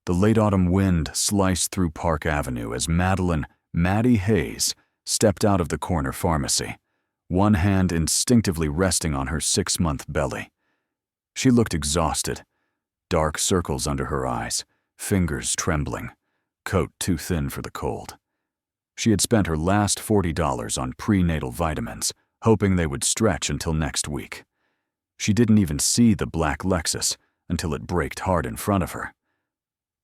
The late autumn wind sliced through Park Avenue as Maddie Hayes stepped out of the corner pharmacy, one hand instinctively resting on her 6-month belly. She looked exhausted, dark circles under her eyes, fingers trembling, coat too thin for the cold. She had spent her last $40 on prenatal vitamins, hoping they would stretch until next week. She didn't even see the black Lexus until it braked hard in front of her.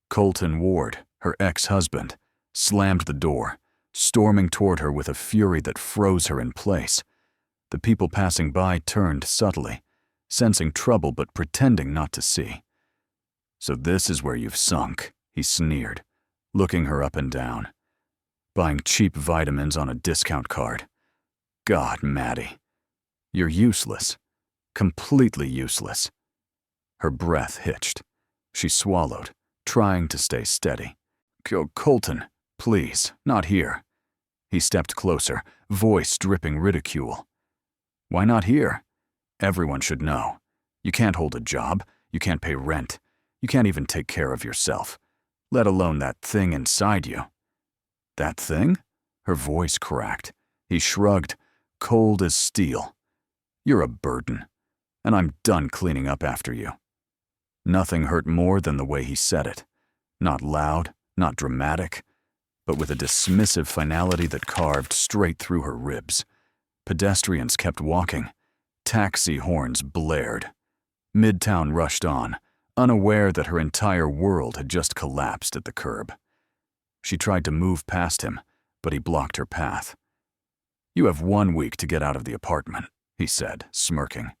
Colton Ward, her ex-husband, slammed the door, storming toward her with a fury that froze her in place. The people passing by turned subtly, sensing trouble but pretending not to see. "So this is where you've sunk," he sneered, looking her up and down. "Buying cheap vitamins on a discount card. God, Maddie, you're useless. Completely useless." Her breath hitched. She swallowed, trying to stay steady. "Colton, please, not here." He stepped closer, voice dripping ridicule. "Why not here? Everyone should know. You can't hold a job, you can't pay rent, you can't even take care of yourself, let alone that thing inside you." "That thing?" Her voice cracked. He shrugged, cold as steel. "You're a burden, and I'm done cleaning up after you." Nothing hurt more than the way he said it. Not loud, not dramatic, but with a dismissive finality that carved straight through her ribs. Pedestrians kept walking. Taxi horns blared. Midtown rushed on, unaware that her entire world had just collapsed at the curb. She tried to move past him, but he blocked her path. "You have 1 week to get out of the apartment," he said, smirking.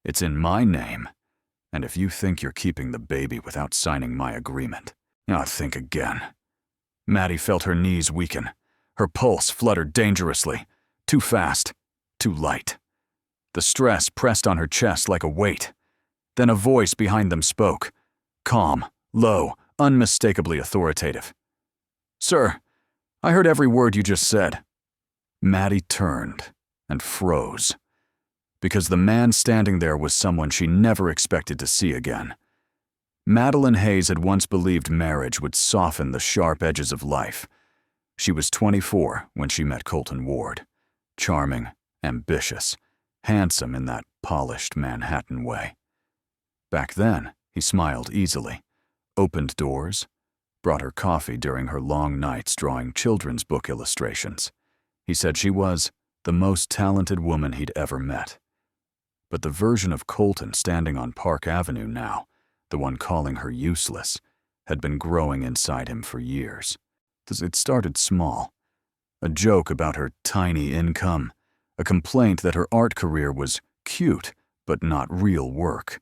"It's in my name. And if you think you're keeping the baby without signing my agreement, think again." Maddie felt her knees weaken. Her pulse fluttered dangerously. Too fast, too light. The stress pressed on her chest like a weight. Then a voice behind them spoke, calm, low, unmistakably authoritative. "Sir, I heard every word you just said." Maddie turned and froze, because the man standing there was someone she never expected to see again. Madeline Hayes had once believed marriage would soften the sharp edges of life. She was 24 when she met Colton Ward. Charming, ambitious, handsome in that polished Manhattan way. Back then, he smiled easily, opened doors, brought her coffee during her long nights drawing children's book illustrations. He said she was the most talented woman he'd ever met. But the version of Colton standing on Park Avenue now, the one calling her useless, had been growing inside him for years. It started small. A joke about her tiny income, a complaint that her art career was cute but not real work.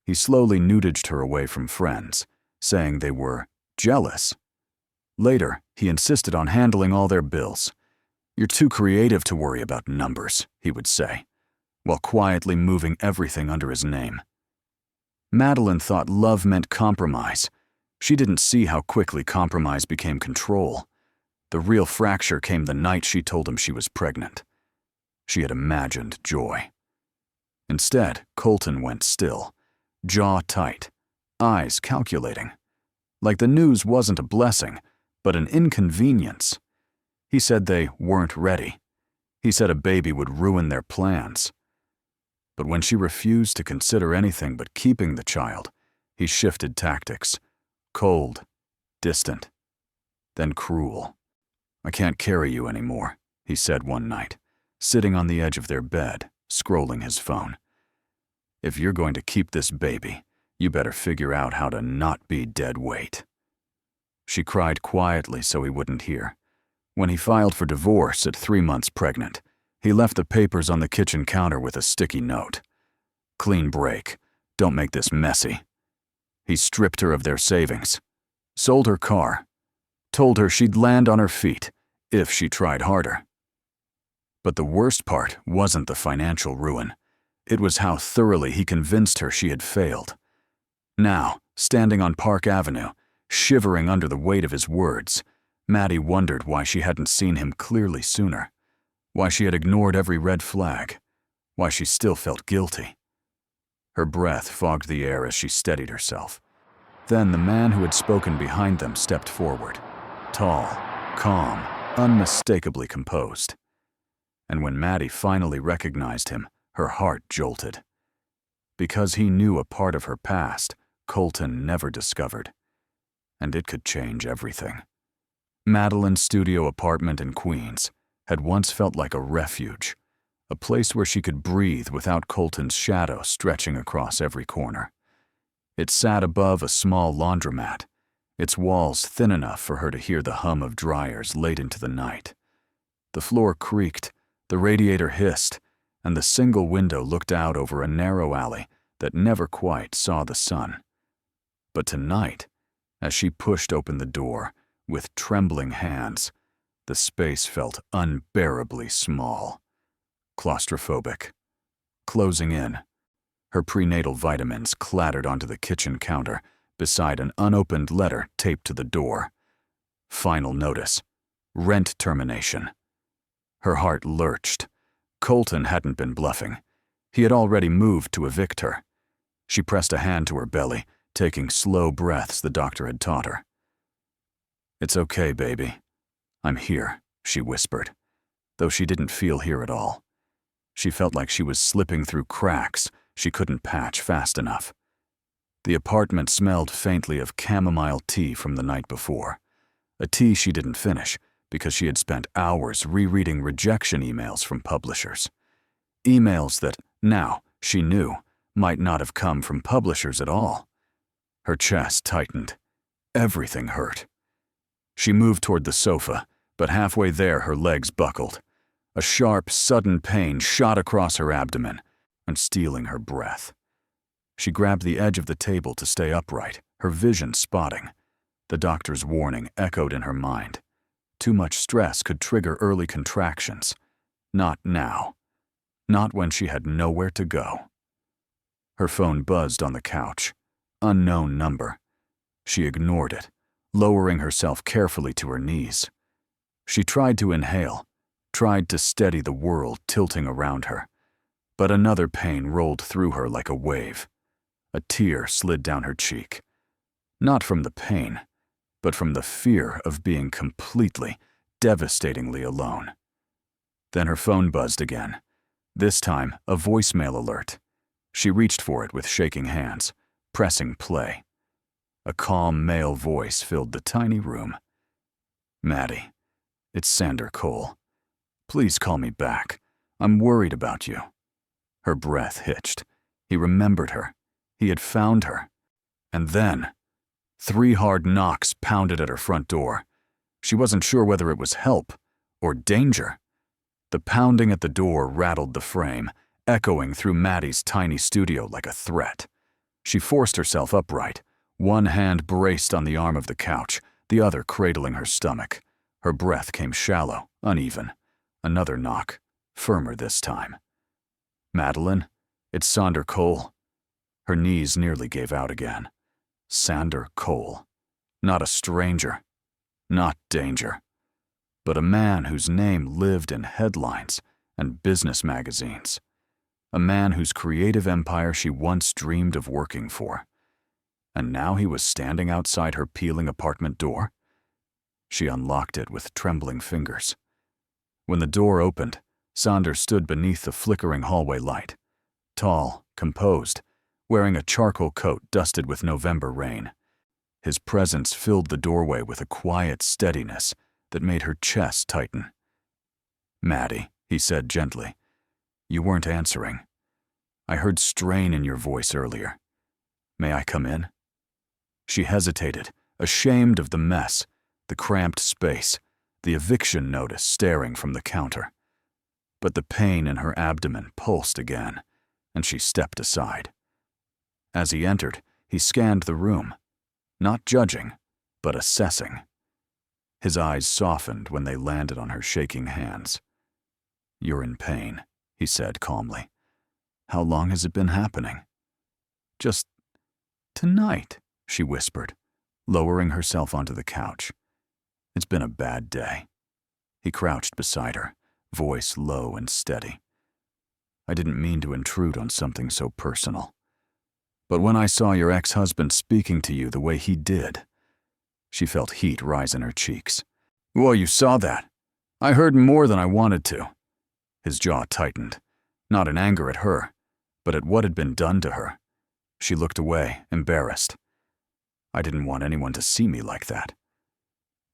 He slowly nudged her away from friends, saying they were jealous. Later, he insisted on handling all their bills. "You're too creative to worry about numbers," he would say, while quietly moving everything under his name. Madeline thought love meant compromise. She didn't see how quickly compromise became control. The real fracture came the night she told him she was pregnant. She had imagined joy. Instead, Colton went still, jaw tight, eyes calculating. Like the news wasn't a blessing, but an inconvenience. He said they weren't ready. He said a baby would ruin their plans. But when she refused to consider anything but keeping the child, he shifted tactics. Cold, distant, then cruel. "I can't carry you anymore," he said one night, sitting on the edge of their bed, scrolling his phone. "If you're going to keep this baby, you better figure out how to not be dead weight." She cried quietly so he wouldn't hear. When he filed for divorce at 3 months pregnant, he left the papers on the kitchen counter with a sticky note. "Clean break. Don't make this messy." He stripped her of their savings, sold her car, told her she'd land on her feet if she tried harder. But the worst part wasn't the financial ruin. It was how thoroughly he convinced her she had failed. Now, standing on Park Avenue, shivering under the weight of his words, Maddie wondered why she hadn't seen him clearly sooner, why she had ignored every red flag, why she still felt guilty. Her breath fogged the air as she steadied herself. Then the man who had spoken behind them stepped forward, tall, calm, unmistakably composed. And when Maddie finally recognized him, her heart jolted. Because he knew a part of her past Colton never discovered. And it could change everything. Madeline's studio apartment in Queens had once felt like a refuge, a place where she could breathe without Colton's shadow stretching across every corner. It sat above a small laundromat, its walls thin enough for her to hear the hum of dryers late into the night. The floor creaked, the radiator hissed, and the single window looked out over a narrow alley that never quite saw the sun. But tonight, as she pushed open the door, with trembling hands, the space felt unbearably small, claustrophobic. Closing in, her prenatal vitamins clattered onto the kitchen counter beside an unopened letter taped to the door. Final notice: rent termination. Her heart lurched. Colton hadn't been bluffing. He had already moved to evict her. She pressed a hand to her belly, taking slow breaths the doctor had taught her. "It's okay, baby. I'm here," she whispered, though she didn't feel here at all. She felt like she was slipping through cracks she couldn't patch fast enough. The apartment smelled faintly of chamomile tea from the night before, a tea she didn't finish because she had spent hours rereading rejection emails from publishers. Emails that, now, she knew, might not have come from publishers at all. Her chest tightened. Everything hurt. She moved toward the sofa, but halfway there her legs buckled. A sharp, sudden pain shot across her abdomen and stealing her breath. She grabbed the edge of the table to stay upright, her vision spotting. The doctor's warning echoed in her mind. Too much stress could trigger early contractions. Not now. Not when she had nowhere to go. Her phone buzzed on the couch. Unknown number. She ignored it, lowering herself carefully to her knees. She tried to inhale, tried to steady the world tilting around her. But another pain rolled through her like a wave. A tear slid down her cheek. Not from the pain, but from the fear of being completely, devastatingly alone. Then her phone buzzed again. This time, a voicemail alert. She reached for it with shaking hands, pressing play. A calm male voice filled the tiny room. "Maddie, it's Sander Cole. Please call me back. I'm worried about you." Her breath hitched. He remembered her. He had found her. And then, 3 hard knocks pounded at her front door. She wasn't sure whether it was help or danger. The pounding at the door rattled the frame, echoing through Maddie's tiny studio like a threat. She forced herself upright, one hand braced on the arm of the couch, the other cradling her stomach. Her breath came shallow, uneven. Another knock, firmer this time. "Madeline, it's Sander Cole." Her knees nearly gave out again. Sander Cole. Not a stranger. Not danger. But a man whose name lived in headlines and business magazines. A man whose creative empire she once dreamed of working for. And now he was standing outside her peeling apartment door. She unlocked it with trembling fingers. When the door opened, Sander stood beneath the flickering hallway light. Tall, composed, wearing a charcoal coat dusted with November rain. His presence filled the doorway with a quiet steadiness that made her chest tighten. "Maddie," he said gently, "you weren't answering. I heard strain in your voice earlier. May I come in?" She hesitated, ashamed of the mess, the cramped space, the eviction notice staring from the counter. But the pain in her abdomen pulsed again, and she stepped aside. As he entered, he scanned the room, not judging, but assessing. His eyes softened when they landed on her shaking hands. "You're in pain," he said calmly. "How long has it been happening?" "Just tonight," she whispered, lowering herself onto the couch. "It's been a bad day." He crouched beside her, voice low and steady. "I didn't mean to intrude on something so personal. But when I saw your ex-husband speaking to you the way he did," she felt heat rise in her cheeks. "Well, you saw that. I heard more than I wanted to." His jaw tightened, not in anger at her, but at what had been done to her. She looked away, embarrassed. "I didn't want anyone to see me like that."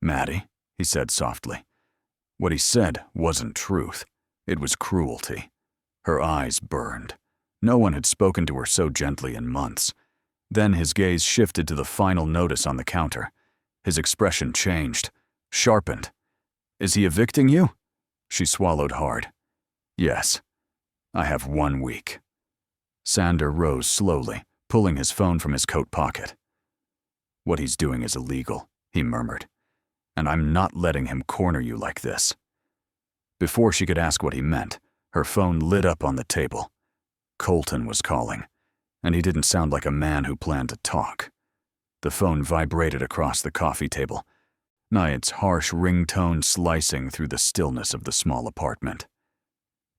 "Maddie," he said softly. What he said wasn't truth. It was cruelty. Her eyes burned. No one had spoken to her so gently in months. Then his gaze shifted to the final notice on the counter. His expression changed, sharpened. "Is he evicting you?" She swallowed hard. "Yes. I have 1 week." Sander rose slowly, pulling his phone from his coat pocket. "What he's doing is illegal," he murmured. "And I'm not letting him corner you like this." Before she could ask what he meant, her phone lit up on the table. Colton was calling, and he didn't sound like a man who planned to talk. The phone vibrated across the coffee table, its harsh ringtone slicing through the stillness of the small apartment.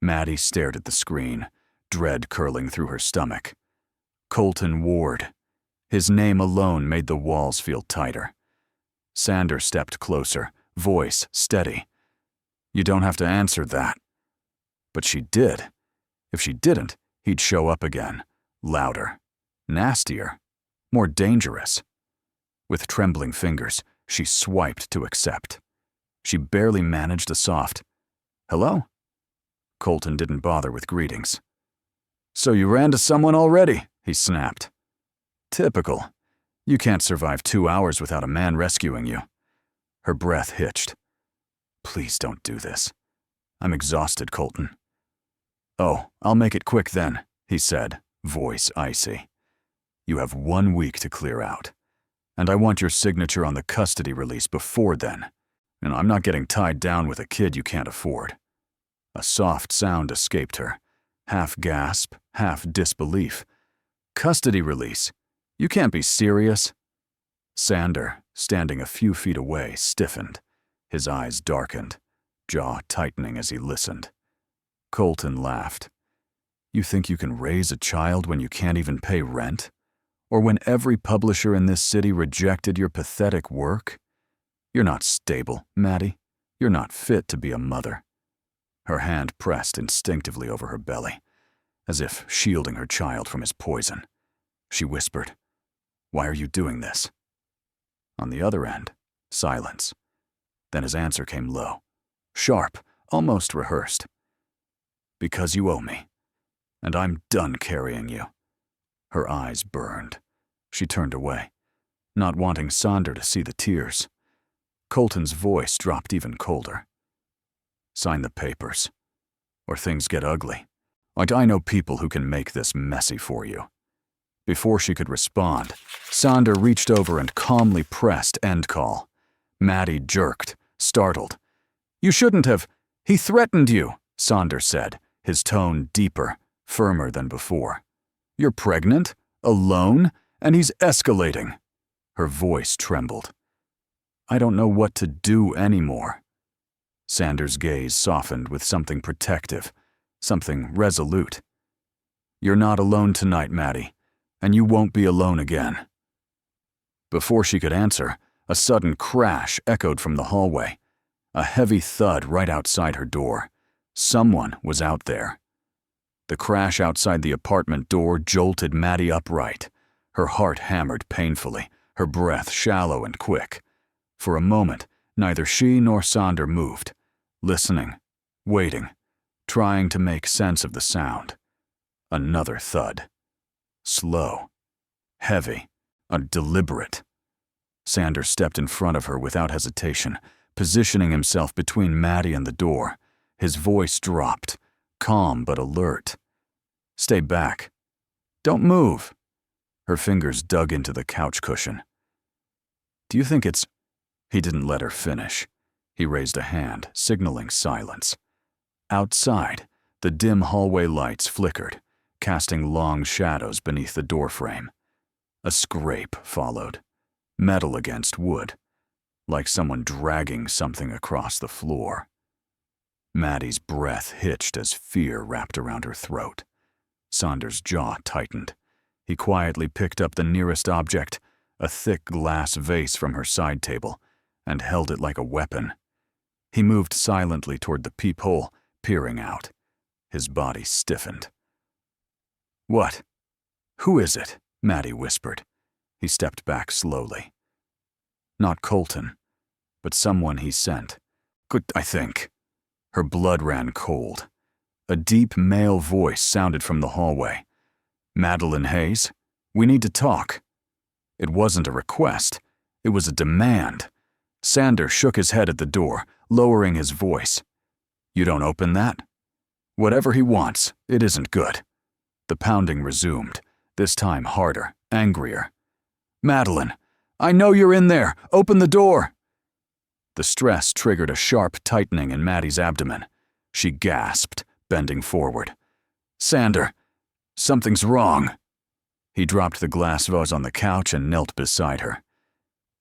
Maddie stared at the screen, dread curling through her stomach. Colton Ward. His name alone made the walls feel tighter. Sander stepped closer, voice steady. "You don't have to answer that." But she did. If she didn't, he'd show up again, louder, nastier, more dangerous. With trembling fingers, she swiped to accept. She barely managed a soft, "Hello?" Colton didn't bother with greetings. "So you ran to someone already," he snapped. "Typical. You can't survive 2 hours without a man rescuing you." Her breath hitched. "Please don't do this. I'm exhausted, Colton." "Oh, I'll make it quick then," he said, voice icy. "You have 1 week to clear out. And I want your signature on the custody release before then. And I'm not getting tied down with a kid you can't afford." A soft sound escaped her, half gasp, half disbelief. "Custody release? You can't be serious." Sander, standing a few feet away, stiffened. His eyes darkened, jaw tightening as he listened. Colton laughed. "You think you can raise a child when you can't even pay rent? Or when every publisher in this city rejected your pathetic work? You're not stable, Maddie. You're not fit to be a mother." Her hand pressed instinctively over her belly, as if shielding her child from his poison. She whispered, "Why are you doing this?" On the other end, silence. Then his answer came low, sharp, almost rehearsed. "Because you owe me, and I'm done carrying you." Her eyes burned. She turned away, not wanting Sander to see the tears. Colton's voice dropped even colder. "Sign the papers, or things get ugly. I know people who can make this messy for you." Before she could respond, Sander reached over and calmly pressed end call. Maddie jerked, startled. "You shouldn't have. He threatened you," Sander said, his tone deeper, firmer than before. "You're pregnant, alone, and he's escalating." Her voice trembled. "I don't know what to do anymore." Sander's gaze softened with something protective, something resolute. "You're not alone tonight, Maddie, and you won't be alone again." Before she could answer, a sudden crash echoed from the hallway, a heavy thud right outside her door. Someone was out there. The crash outside the apartment door jolted Maddie upright. Her heart hammered painfully, her breath shallow and quick. For a moment, neither she nor Sander moved, listening, waiting, trying to make sense of the sound. Another thud. Slow, heavy, deliberate. Sander stepped in front of her without hesitation, positioning himself between Maddie and the door. His voice dropped, calm but alert. "Stay back. Don't move." Her fingers dug into the couch cushion. "Do you think it's—" He didn't let her finish. He raised a hand, signaling silence. Outside, the dim hallway lights flickered, casting long shadows beneath the doorframe. A scrape followed, metal against wood, like someone dragging something across the floor. Maddie's breath hitched as fear wrapped around her throat. Sander's jaw tightened. He quietly picked up the nearest object, a thick glass vase from her side table, and held it like a weapon. He moved silently toward the peephole, peering out. His body stiffened. "What? Who is it?" Maddie whispered. He stepped back slowly. Not Colton, but someone he sent. Good, I think. Her blood ran cold. A deep male voice sounded from the hallway. "Madeline Hayes, we need to talk." It wasn't a request. It was a demand. Sander shook his head at the door, lowering his voice. "You don't open that?" "Whatever he wants, it isn't good." The pounding resumed, this time harder, angrier. "Madeline, I know you're in there. Open the door." The stress triggered a sharp tightening in Maddie's abdomen. She gasped, bending forward. "Sander, something's wrong." He dropped the glass vase on the couch and knelt beside her.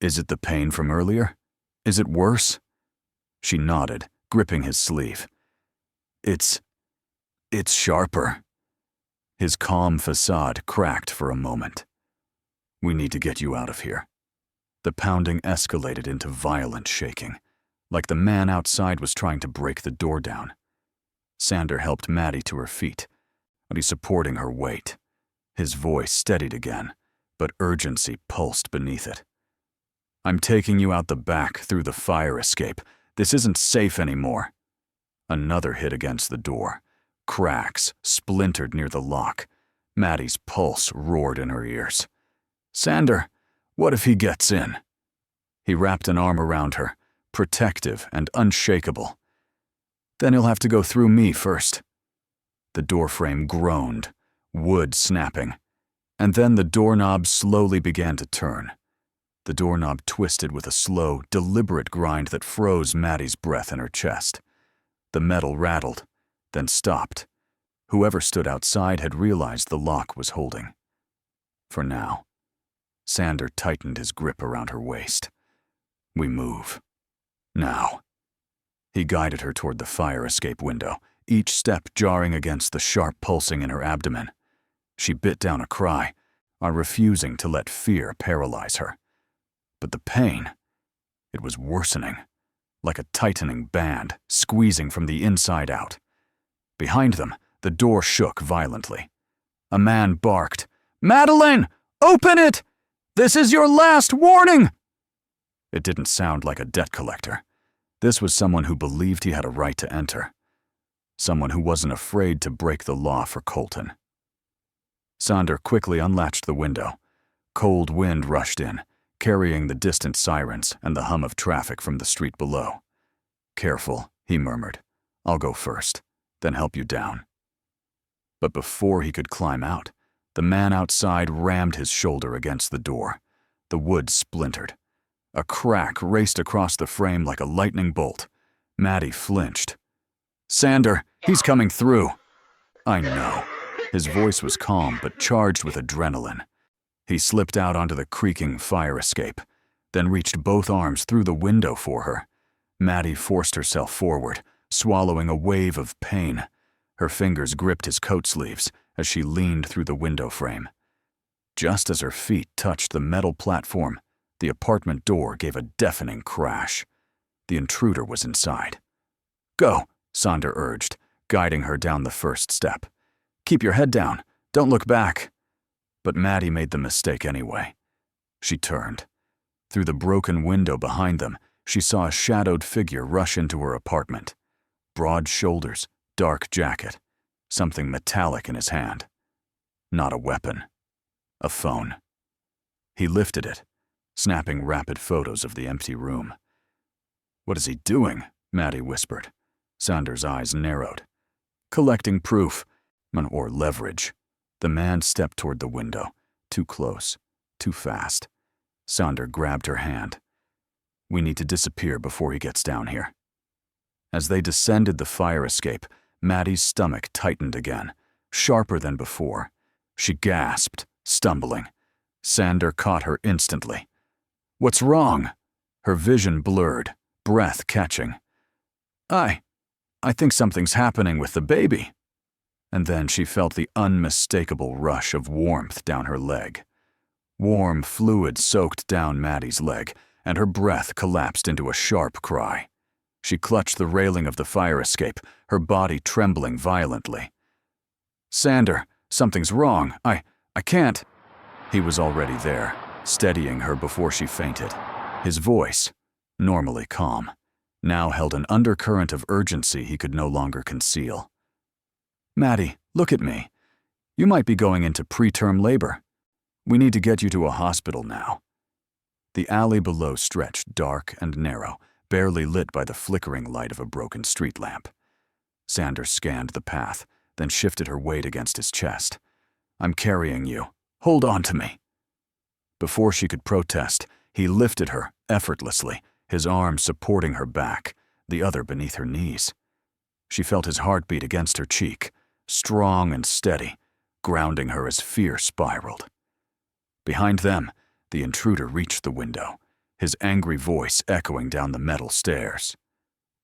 "Is it the pain from earlier? Is it worse?" She nodded, gripping his sleeve. It's sharper." His calm facade cracked for a moment. "We need to get you out of here." The pounding escalated into violent shaking, like the man outside was trying to break the door down. Sander helped Maddie to her feet, but he's supporting her weight. His voice steadied again, but urgency pulsed beneath it. "I'm taking you out the back through the fire escape. This isn't safe anymore." Another hit against the door. Cracks splintered near the lock. Maddie's pulse roared in her ears. "Sander, what if he gets in?" He wrapped an arm around her, protective and unshakable. "Then he'll have to go through me first." The doorframe groaned, wood snapping, and then the doorknob slowly began to turn. The doorknob twisted with a slow, deliberate grind that froze Maddie's breath in her chest. The metal rattled, then stopped. Whoever stood outside had realized the lock was holding. For now. Sander tightened his grip around her waist. "We move. Now." He guided her toward the fire escape window, each step jarring against the sharp pulsing in her abdomen. She bit down a cry, refusing to let fear paralyze her. But the pain, it was worsening, like a tightening band, squeezing from the inside out. Behind them, the door shook violently. A man barked, "Madeline, open it! This is your last warning!" It didn't sound like a debt collector. This was someone who believed he had a right to enter. Someone who wasn't afraid to break the law for Colton. Sander quickly unlatched the window. Cold wind rushed in, carrying the distant sirens and the hum of traffic from the street below. "Careful," he murmured. "I'll go first, then help you down." But before he could climb out, the man outside rammed his shoulder against the door. The wood splintered. A crack raced across the frame like a lightning bolt. Maddie flinched. "Sander, he's coming through." "I know." His voice was calm but charged with adrenaline. He slipped out onto the creaking fire escape, then reached both arms through the window for her. Maddie forced herself forward, swallowing a wave of pain. Her fingers gripped his coat sleeves as she leaned through the window frame. Just as her feet touched the metal platform, the apartment door gave a deafening crash. The intruder was inside. "Go," Sander urged, guiding her down the first step. "Keep your head down. Don't look back." But Maddie made the mistake anyway. She turned. Through the broken window behind them, she saw a shadowed figure rush into her apartment. Broad shoulders, dark jacket, something metallic in his hand. Not a weapon. A phone. He lifted it, snapping rapid photos of the empty room. "What is he doing?" Maddie whispered. Sander's eyes narrowed. "Collecting proof, or leverage." The man stepped toward the window, too close, too fast. Sander grabbed her hand. "We need to disappear before he gets down here." As they descended the fire escape, Maddie's stomach tightened again, sharper than before. She gasped, stumbling. Sander caught her instantly. "What's wrong?" Her vision blurred, breath catching. I think something's happening with the baby." And then she felt the unmistakable rush of warmth down her leg. Warm fluid soaked down Maddie's leg, and her breath collapsed into a sharp cry. She clutched the railing of the fire escape, her body trembling violently. "Sander, something's wrong. I can't." He was already there, steadying her before she fainted. His voice, normally calm, now held an undercurrent of urgency he could no longer conceal. "Maddie, look at me. You might be going into preterm labor. We need to get you to a hospital now." The alley below stretched dark and narrow, barely lit by the flickering light of a broken street lamp. Sander scanned the path, then shifted her weight against his chest. "I'm carrying you. Hold on to me." Before she could protest, he lifted her effortlessly, his arm supporting her back, the other beneath her knees. She felt his heartbeat against her cheek, strong and steady, grounding her as fear spiraled. Behind them, the intruder reached the window, his angry voice echoing down the metal stairs.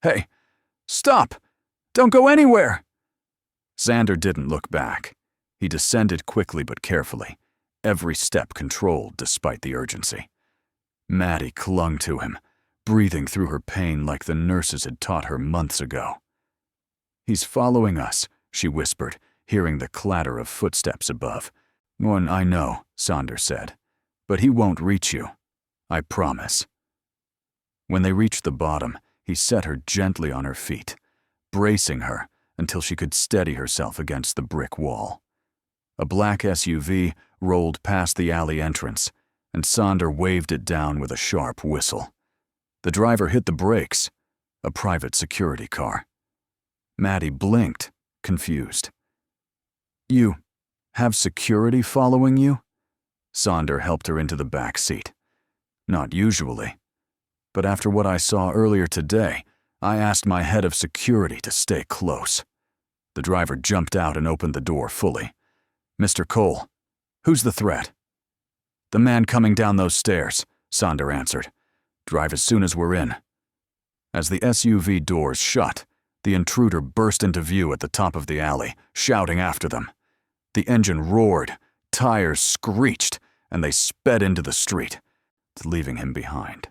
"Hey, stop! Don't go anywhere!" Sander didn't look back. He descended quickly but carefully, every step controlled despite the urgency. Maddie clung to him, breathing through her pain like the nurses had taught her months ago. "He's following us," she whispered, hearing the clatter of footsteps above. "One, I know," Sander said, "but he won't reach you. I promise." When they reached the bottom, he set her gently on her feet, bracing her until she could steady herself against the brick wall. A black SUV rolled past the alley entrance, and Sander waved it down with a sharp whistle. The driver hit the brakes, a private security car. Maddie blinked, confused. "You have security following you?" Sander helped her into the back seat. "Not usually. But after what I saw earlier today, I asked my head of security to stay close." The driver jumped out and opened the door fully. "Mr. Cole, who's the threat?" "The man coming down those stairs," Sander answered. "Drive as soon as we're in." As the SUV doors shut, the intruder burst into view at the top of the alley, shouting after them. The engine roared, tires screeched, and they sped into the street, leaving him behind.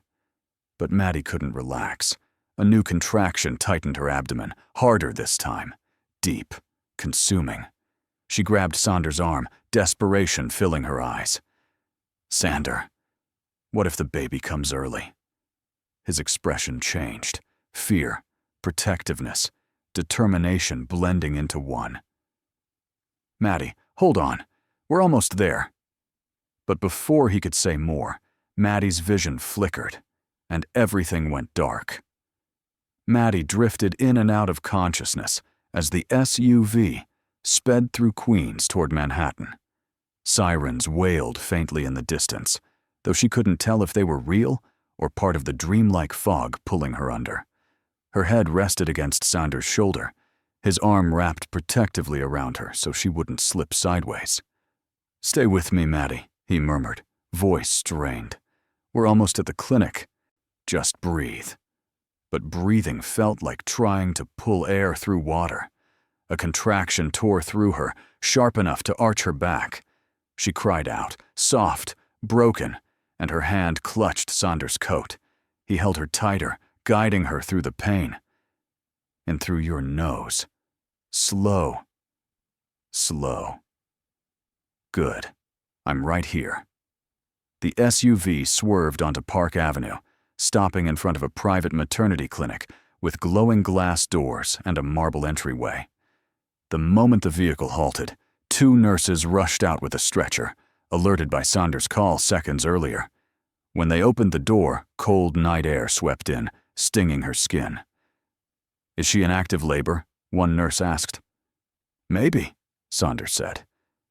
But Maddie couldn't relax. A new contraction tightened her abdomen, harder this time, deep, consuming. She grabbed Sander's arm, desperation filling her eyes. "Sander, what if the baby comes early?" His expression changed, fear, protectiveness, determination blending into one. "Maddie, hold on. We're almost there." But before he could say more, Maddie's vision flickered, and everything went dark. Maddie drifted in and out of consciousness as the SUV sped through Queens toward Manhattan. Sirens wailed faintly in the distance, though she couldn't tell if they were real or part of the dreamlike fog pulling her under. Her head rested against Sander's shoulder, his arm wrapped protectively around her so she wouldn't slip sideways. "Stay with me, Maddie," he murmured, voice strained. "We're almost at the clinic. Just breathe." But breathing felt like trying to pull air through water. A contraction tore through her, sharp enough to arch her back. She cried out, soft, broken, and her hand clutched Sander's coat. He held her tighter, guiding her through the pain. "And through your nose. Slow. Slow. Good. I'm right here." The SUV swerved onto Park Avenue, stopping in front of a private maternity clinic with glowing glass doors and a marble entryway. The moment the vehicle halted, 2 nurses rushed out with a stretcher, alerted by Sander's call seconds earlier. When they opened the door, cold night air swept in, stinging her skin. "Is she in active labor?" one nurse asked. "Maybe," Sander said,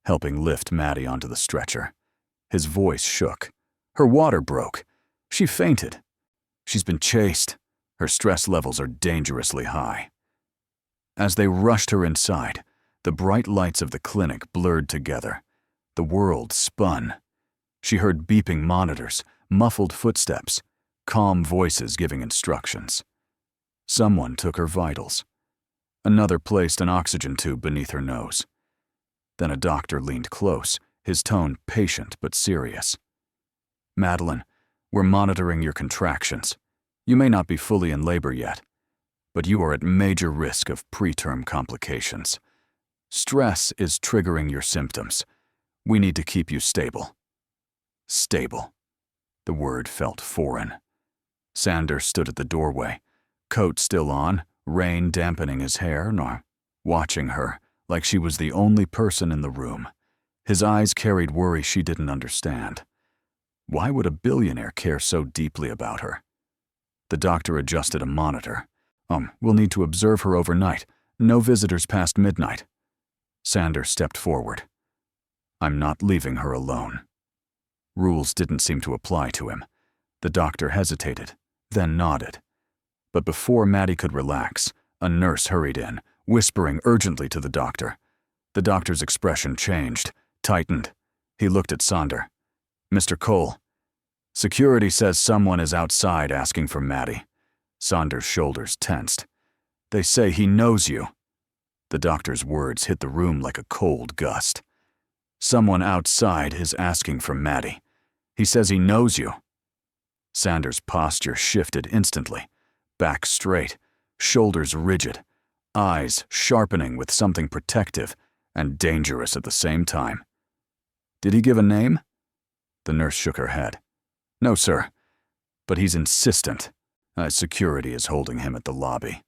helping lift Maddie onto the stretcher. His voice shook. Her water broke. She fainted. She's been chased. Her stress levels are dangerously high. As they rushed her inside, the bright lights of the clinic blurred together. The world spun. She heard beeping monitors, muffled footsteps, calm voices giving instructions. Someone took her vitals. Another placed an oxygen tube beneath her nose. Then a doctor leaned close, his tone patient but serious. "Madeline, we're monitoring your contractions. You may not be fully in labor yet, but you are at major risk of preterm complications. Stress is triggering your symptoms. We need to keep you stable." Stable. The word felt foreign. Sander stood at the doorway, coat still on, rain dampening his hair, watching her like she was the only person in the room. His eyes carried worry she didn't understand. Why would a billionaire care so deeply about her? The doctor adjusted a monitor. We'll need to observe her overnight. No visitors past midnight." Sander stepped forward. "I'm not leaving her alone." Rules didn't seem to apply to him. The doctor hesitated, then nodded. But before Maddie could relax, a nurse hurried in, whispering urgently to the doctor. The doctor's expression changed, tightened. He looked at Sander. "Mr. Cole, security says someone is outside asking for Maddie." Sander's shoulders tensed. "They say he knows you." The doctor's words hit the room like a cold gust. "Someone outside is asking for Maddie. He says he knows you." Sander's posture shifted instantly. Back straight, shoulders rigid, eyes sharpening with something protective and dangerous at the same time. "Did he give a name?" The nurse shook her head. "No, sir. But he's insistent. Security is holding him at the lobby."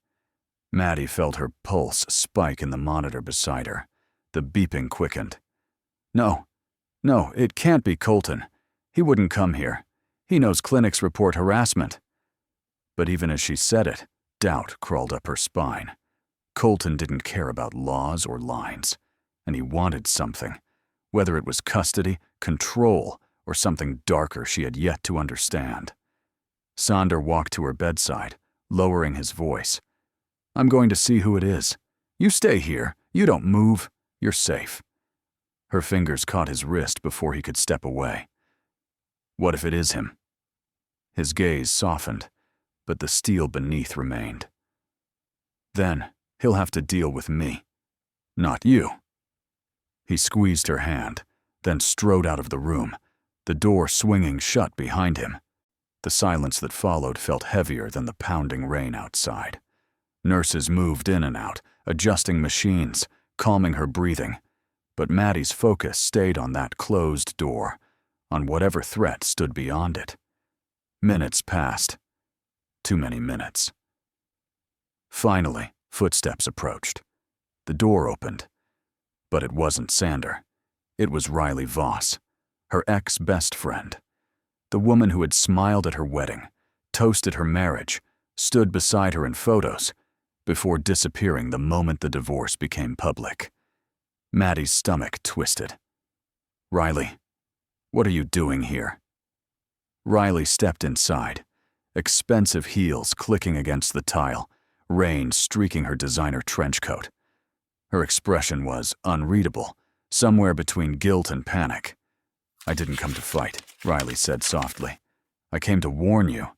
Maddie felt her pulse spike in the monitor beside her. The beeping quickened. No, it can't be Colton. He wouldn't come here. He knows clinics report harassment." But even as she said it, doubt crawled up her spine. Colton didn't care about laws or lines, and he wanted something, whether it was custody, control, or something darker she had yet to understand. Sander walked to her bedside, lowering his voice. "I'm going to see who it is. You stay here. You don't move. You're safe." Her fingers caught his wrist before he could step away. "What if it is him?" His gaze softened, but the steel beneath remained. "Then he'll have to deal with me, not you." He squeezed her hand, then strode out of the room, the door swinging shut behind him. The silence that followed felt heavier than the pounding rain outside. Nurses moved in and out, adjusting machines, calming her breathing. But Maddie's focus stayed on that closed door, on whatever threat stood beyond it. Minutes passed. Too many minutes. Finally, footsteps approached. The door opened. But it wasn't Sander. It was Riley Voss, her ex-best friend. The woman who had smiled at her wedding, toasted her marriage, stood beside her in photos, before disappearing the moment the divorce became public. Maddie's stomach twisted. "Riley, what are you doing here?" Riley stepped inside, expensive heels clicking against the tile, rain streaking her designer trench coat. Her expression was unreadable, somewhere between guilt and panic. "I didn't come to fight," Riley said softly. "I came to warn you."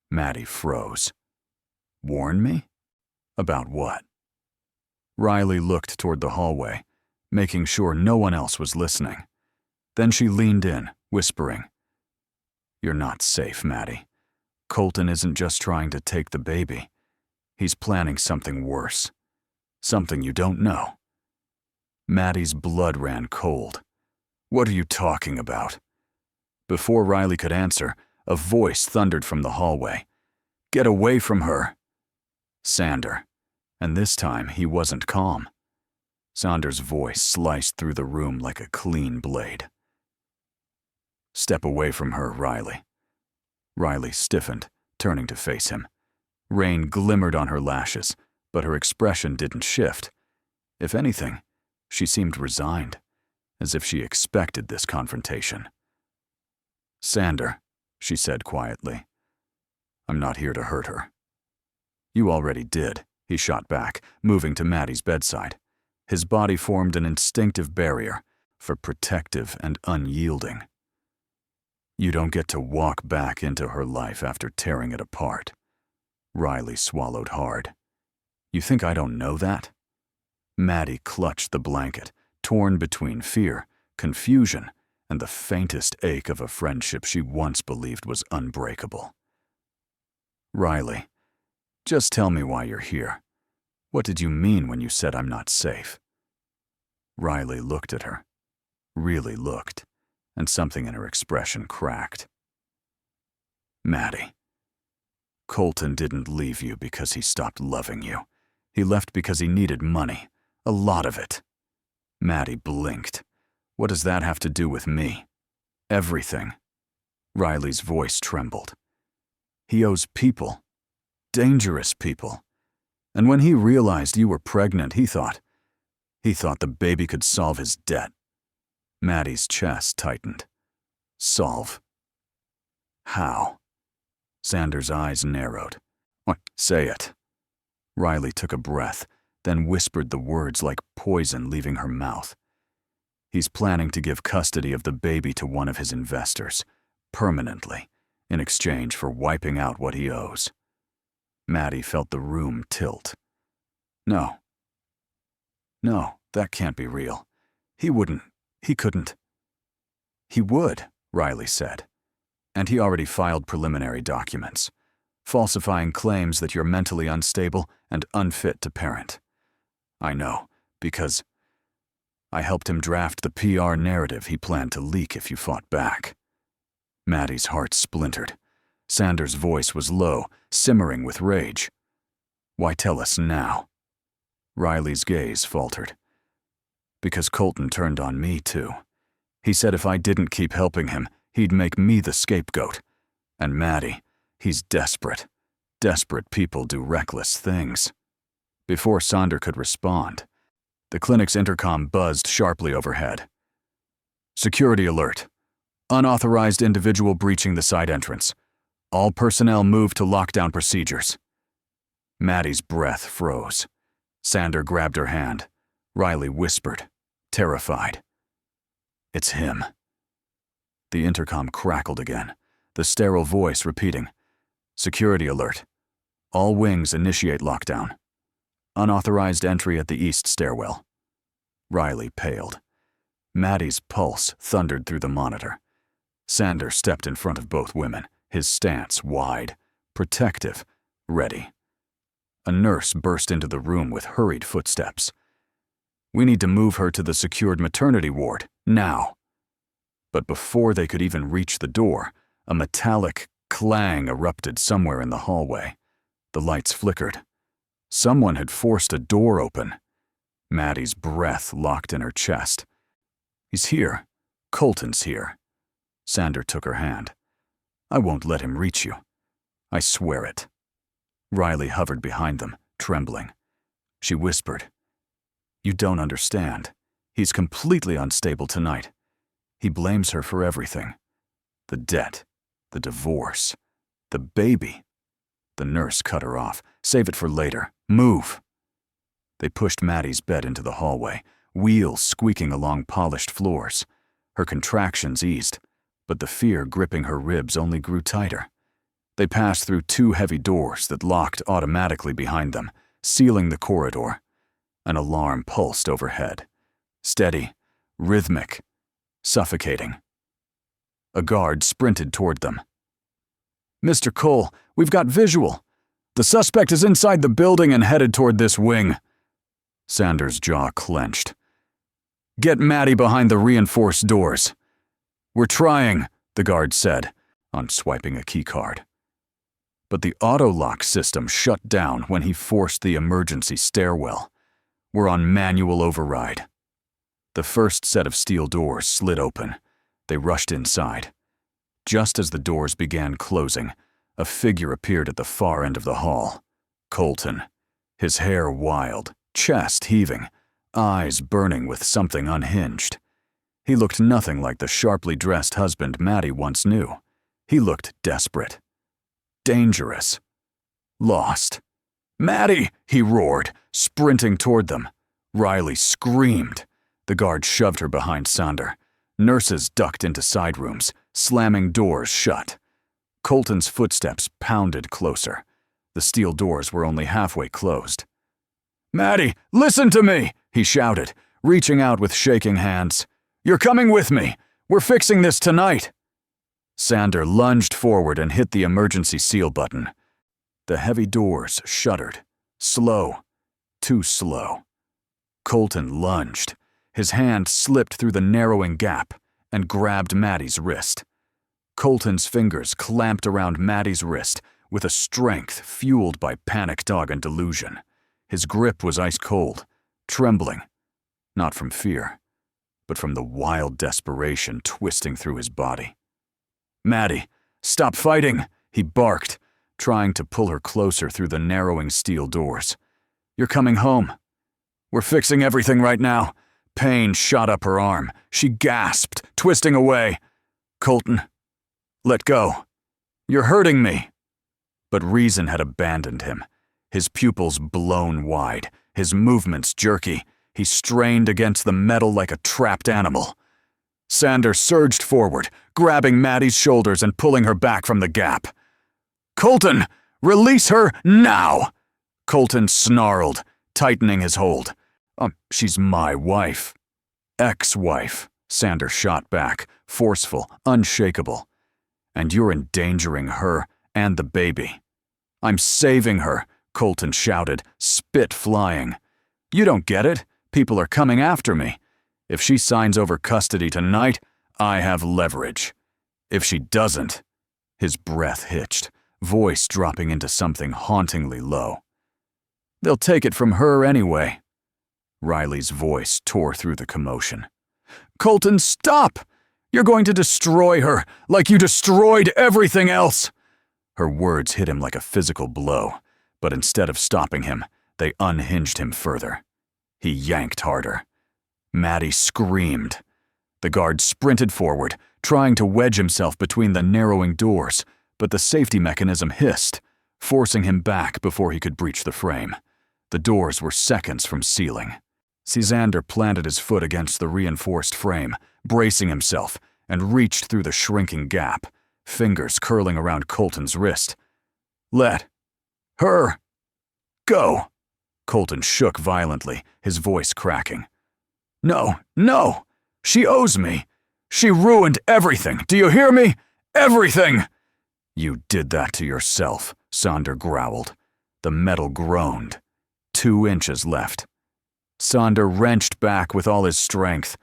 Maddie froze. "Warn me? About what?" Riley looked toward the hallway, making sure no one else was listening. Then she leaned in, whispering, "You're not safe, Maddie. Colton isn't just trying to take the baby. He's planning something worse. Something you don't know." Maddie's blood ran cold. "What are you talking about?" Before Riley could answer, a voice thundered from the hallway. "Get away from her!" Sander. And this time he wasn't calm. Sander's voice sliced through the room like a clean blade. "Step away from her, Riley." Riley stiffened, turning to face him. Rain glimmered on her lashes, but her expression didn't shift. If anything, she seemed resigned, as if she expected this confrontation. "Sander," she said quietly, "I'm not here to hurt her." "You already did," he shot back, moving to Maddie's bedside. His body formed an instinctive barrier, for protective and unyielding. "You don't get to walk back into her life after tearing it apart." Riley swallowed hard. You think I don't know that? Maddie clutched the blanket, torn between fear, confusion, and the faintest ache of a friendship she once believed was unbreakable. Riley, just tell me why you're here. What did you mean when you said I'm not safe? Riley looked at her, really looked, and something in her expression cracked. Maddie, Colton didn't leave you because he stopped loving you. He left because he needed money, a lot of it. Maddie blinked. What does that have to do with me? Everything. Riley's voice trembled. He owes people, dangerous people. And when he realized you were pregnant, he thought the baby could solve his debt. Maddie's chest tightened. Solve? How? Sanders' eyes narrowed. What? Say it. Riley took a breath, then whispered the words like poison leaving her mouth. He's planning to give custody of the baby to one of his investors, permanently, in exchange for wiping out what he owes. Maddie felt the room tilt. No, that can't be real. He couldn't. He would, Riley said. And he already filed preliminary documents, falsifying claims that you're mentally unstable and unfit to parent. I know, because I helped him draft the PR narrative he planned to leak if you fought back. Maddie's heart splintered. Sanders' voice was low, simmering with rage. Why tell us now? Riley's gaze faltered. Because Colton turned on me, too. He said if I didn't keep helping him, he'd make me the scapegoat. And Maddie, he's desperate. Desperate people do reckless things. Before Sonder could respond, the clinic's intercom buzzed sharply overhead. Security alert. Unauthorized individual breaching the side entrance. All personnel move to lockdown procedures. Maddie's breath froze. Sander grabbed her hand. Riley whispered, terrified. It's him. The intercom crackled again, the sterile voice repeating, Security alert. All wings initiate lockdown. Unauthorized entry at the east stairwell. Riley paled. Maddie's pulse thundered through the monitor. Sander stepped in front of both women, his stance wide, protective, ready. A nurse burst into the room with hurried footsteps. We need to move her to the secured maternity ward, now. But before they could even reach the door, a metallic clang erupted somewhere in the hallway. The lights flickered. Someone had forced a door open. Maddie's breath locked in her chest. He's here. Colton's here. Sander took her hand. I won't let him reach you. I swear it. Riley hovered behind them, trembling. She whispered, You don't understand. He's completely unstable tonight. He blames her for everything. The debt, the divorce, the baby. The nurse cut her off. Save it for later. Move. They pushed Maddie's bed into the hallway, wheels squeaking along polished floors. Her contractions eased, but the fear gripping her ribs only grew tighter. They passed through two heavy doors that locked automatically behind them, sealing the corridor. An alarm pulsed overhead. Steady, rhythmic, suffocating. A guard sprinted toward them. Mr. Cole, we've got visual. The suspect is inside the building and headed toward this wing. Sanders' jaw clenched. Get Maddie behind the reinforced doors. We're trying, the guard said, unswiping a keycard. But the auto-lock system shut down when he forced the emergency stairwell. We're on manual override. The first set of steel doors slid open. They rushed inside. Just as the doors began closing, a figure appeared at the far end of the hall. Colton, his hair wild, chest heaving, eyes burning with something unhinged. He looked nothing like the sharply dressed husband Maddie once knew. He looked desperate. Dangerous. Lost. Maddie, he roared, sprinting toward them. Riley screamed. The guard shoved her behind Sander. Nurses ducked into side rooms, slamming doors shut. Colton's footsteps pounded closer. The steel doors were only halfway closed. "Maddie, listen to me!" he shouted, reaching out with shaking hands. "You're coming with me! We're fixing this tonight!" Sander lunged forward and hit the emergency seal button. The heavy doors shuddered. Slow. Too slow. Colton lunged. His hand slipped through the narrowing gap and grabbed Maddie's wrist. Colton's fingers clamped around Maddie's wrist with a strength fueled by panic, dog, and delusion. His grip was ice cold, trembling, not from fear, but from the wild desperation twisting through his body. "Maddie, stop fighting!" he barked, trying to pull her closer through the narrowing steel doors. "You're coming home. We're fixing everything right now." Pain shot up her arm. She gasped, twisting away. "Colton, let go. You're hurting me." But reason had abandoned him. His pupils blown wide, his movements jerky. He strained against the metal like a trapped animal. Sander surged forward, grabbing Maddie's shoulders and pulling her back from the gap. "Colton, release her now!" Colton snarled, tightening his hold. She's my wife." "Ex-wife," Sander shot back, forceful, unshakable. "And you're endangering her and the baby." "I'm saving her," Colton shouted, spit flying. "You don't get it. People are coming after me. If she signs over custody tonight, I have leverage. If she doesn't," his breath hitched, voice dropping into something hauntingly low. "They'll take it from her anyway." Riley's voice tore through the commotion. "Colton, stop! You're going to destroy her, like you destroyed everything else!" Her words hit him like a physical blow, but instead of stopping him, they unhinged him further. He yanked harder. Maddie screamed. The guard sprinted forward, trying to wedge himself between the narrowing doors, but the safety mechanism hissed, forcing him back before he could breach the frame. The doors were seconds from sealing. Sander planted his foot against the reinforced frame, bracing himself, and reached through the shrinking gap, fingers curling around Colton's wrist. "Let her go!" Colton shook violently, his voice cracking. "No, no! She owes me! She ruined everything! Do you hear me? Everything!" "You did that to yourself," Sander growled. The metal groaned. 2 inches left. Sander wrenched back with all his strength.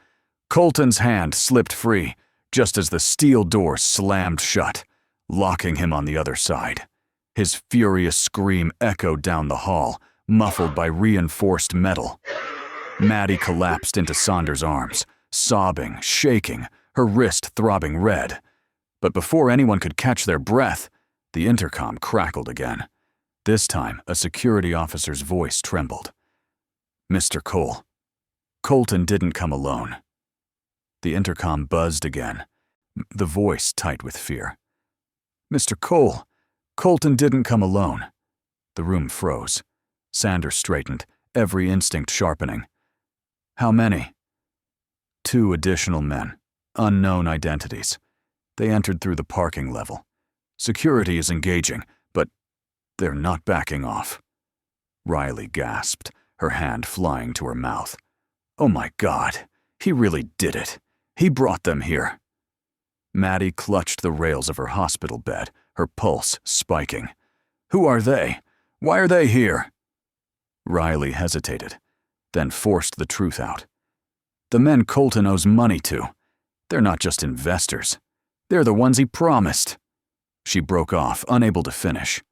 Colton's hand slipped free, just as the steel door slammed shut, locking him on the other side. His furious scream echoed down the hall, muffled by reinforced metal. Maddie collapsed into Sander's arms, sobbing, shaking, her wrist throbbing red. But before anyone could catch their breath, the intercom crackled again. This time, a security officer's voice trembled. "Mr. Cole, Colton didn't come alone." The intercom buzzed again, the voice tight with fear. "Mr. Cole, Colton didn't come alone." The room froze. Sander straightened, every instinct sharpening. "How many?" 2 additional men, unknown identities. They entered through the parking level. Security is engaging, but they're not backing off. Riley gasped, her hand flying to her mouth. "Oh my God, he really did it. He brought them here." Maddie clutched the rails of her hospital bed, her pulse spiking. "Who are they? Why are they here?" Riley hesitated, then forced the truth out. "The men Colton owes money to. They're not just investors. They're the ones he promised." She broke off, unable to finish.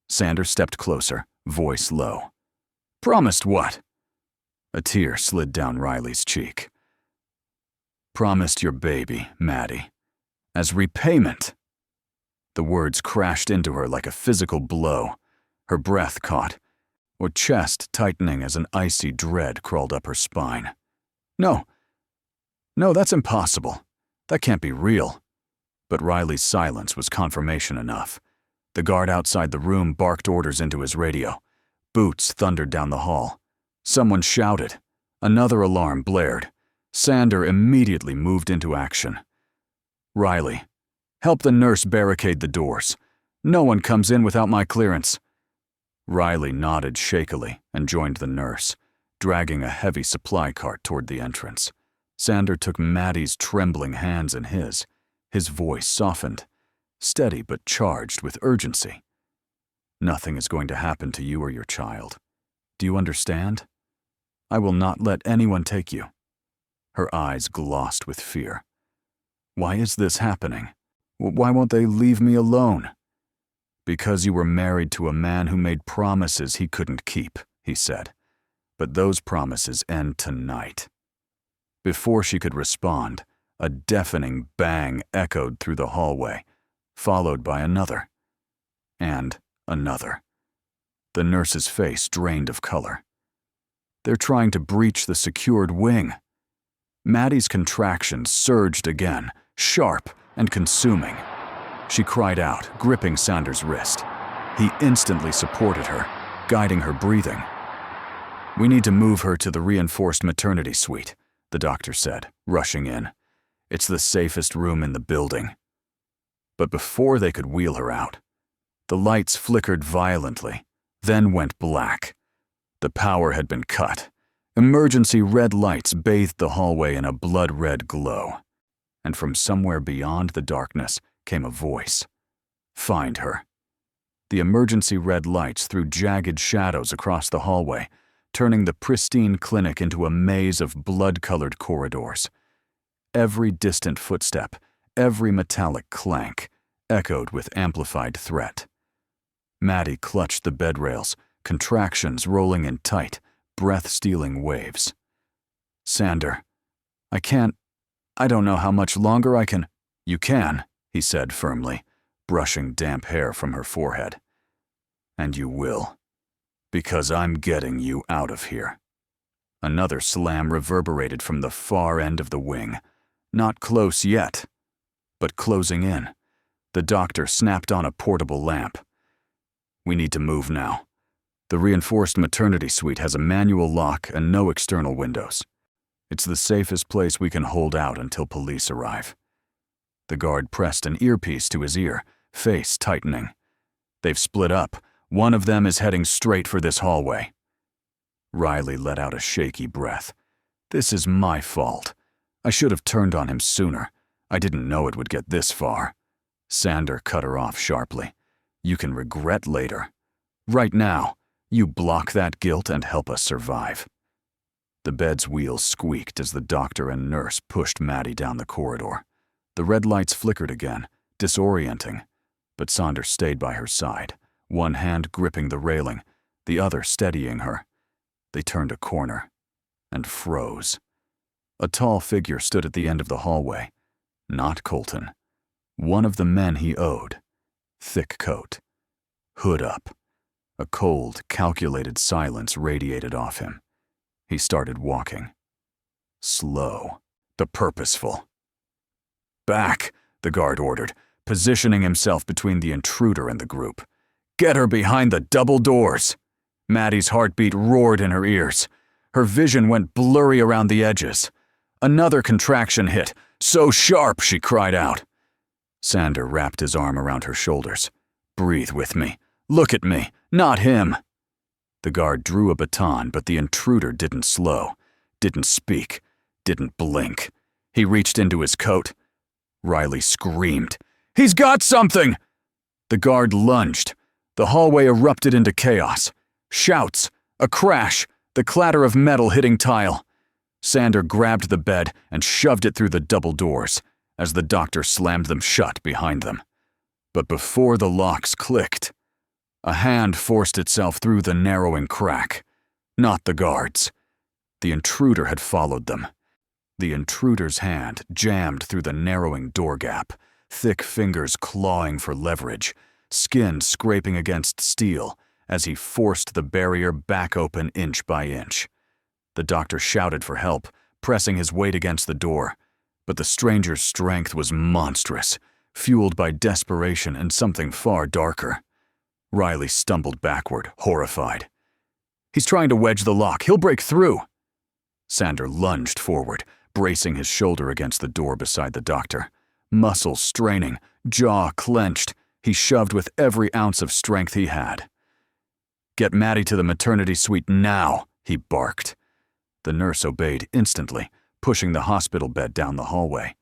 Sander stepped closer, voice low. "Promised what?" A tear slid down Riley's cheek. "Promised your baby, Maddie. As repayment." The words crashed into her like a physical blow. Her breath caught, her chest tightening as an icy dread crawled up her spine. No, that's impossible. That can't be real." But Riley's silence was confirmation enough. The guard outside the room barked orders into his radio. Boots thundered down the hall. Someone shouted. Another alarm blared. Sander immediately moved into action. "Riley, help the nurse barricade the doors. No one comes in without my clearance." Riley nodded shakily and joined the nurse, dragging a heavy supply cart toward the entrance. Sander took Maddie's trembling hands in his voice softened, steady but charged with urgency. Nothing is going to happen to you or your child. Do you understand? I will not let anyone take you. Her eyes glossed with fear. Why is this happening? Why won't they leave me alone? Because you were married to a man who made promises he couldn't keep, he said. But those promises end tonight. Before she could respond, a deafening bang echoed through the hallway, followed by another. And another. The nurse's face drained of color. They're trying to breach the secured wing. Maddie's contractions surged again, sharp and consuming. She cried out, gripping Sander's wrist. He instantly supported her, guiding her breathing. We need to move her to the reinforced maternity suite, the doctor said, rushing in. It's the safest room in the building. But before they could wheel her out, the lights flickered violently, then went black. The power had been cut. Emergency red lights bathed the hallway in a blood-red glow. And from somewhere beyond the darkness came a voice. Find her. The emergency red lights threw jagged shadows across the hallway, turning the pristine clinic into a maze of blood-colored corridors. Every distant footstep, every metallic clank, echoed with amplified threat. Maddie clutched the bed rails, contractions rolling in tight, breath-stealing waves. Sander, I don't know how much longer I can. You can, he said firmly, brushing damp hair from her forehead. And you will. Because I'm getting you out of here. Another slam reverberated from the far end of the wing. Not close yet, but closing in. The doctor snapped on a portable lamp. We need to move now. The reinforced maternity suite has a manual lock and no external windows. It's the safest place we can hold out until police arrive. The guard pressed an earpiece to his ear, face tightening. They've split up. One of them is heading straight for this hallway. Riley let out a shaky breath. This is my fault. I should have turned on him sooner. I didn't know it would get this far. Sander cut her off sharply. You can regret later. Right now, you block that guilt and help us survive. The bed's wheels squeaked as the doctor and nurse pushed Maddie down the corridor. The red lights flickered again, disorienting, but Saunders stayed by her side, one hand gripping the railing, the other steadying her. They turned a corner and froze. A tall figure stood at the end of the hallway. Not Colton. One of the men he owed. Thick coat. Hood up. A cold, calculated silence radiated off him. He started walking. Slow, but purposeful. Back, the guard ordered, positioning himself between the intruder and the group. Get her behind the double doors. Maddie's heartbeat roared in her ears. Her vision went blurry around the edges. Another contraction hit, so sharp she cried out. Sander wrapped his arm around her shoulders. Breathe with me. Look at me, not him. The guard drew a baton, but the intruder didn't slow, didn't speak, didn't blink. He reached into his coat. Riley screamed. He's got something! The guard lunged. The hallway erupted into chaos. Shouts, a crash, the clatter of metal hitting tile. Sander grabbed the bed and shoved it through the double doors as the doctor slammed them shut behind them. But before the locks clicked, a hand forced itself through the narrowing crack. Not the guards. The intruder had followed them. The intruder's hand jammed through the narrowing door gap, thick fingers clawing for leverage, skin scraping against steel as he forced the barrier back open inch by inch. The doctor shouted for help, pressing his weight against the door, but the stranger's strength was monstrous, fueled by desperation and something far darker. Riley stumbled backward, horrified. He's trying to wedge the lock. He'll break through. Sander lunged forward, bracing his shoulder against the door beside the doctor. Muscles straining, jaw clenched, he shoved with every ounce of strength he had. "Get Maddie to the maternity suite now," he barked. The nurse obeyed instantly, pushing the hospital bed down the hallway.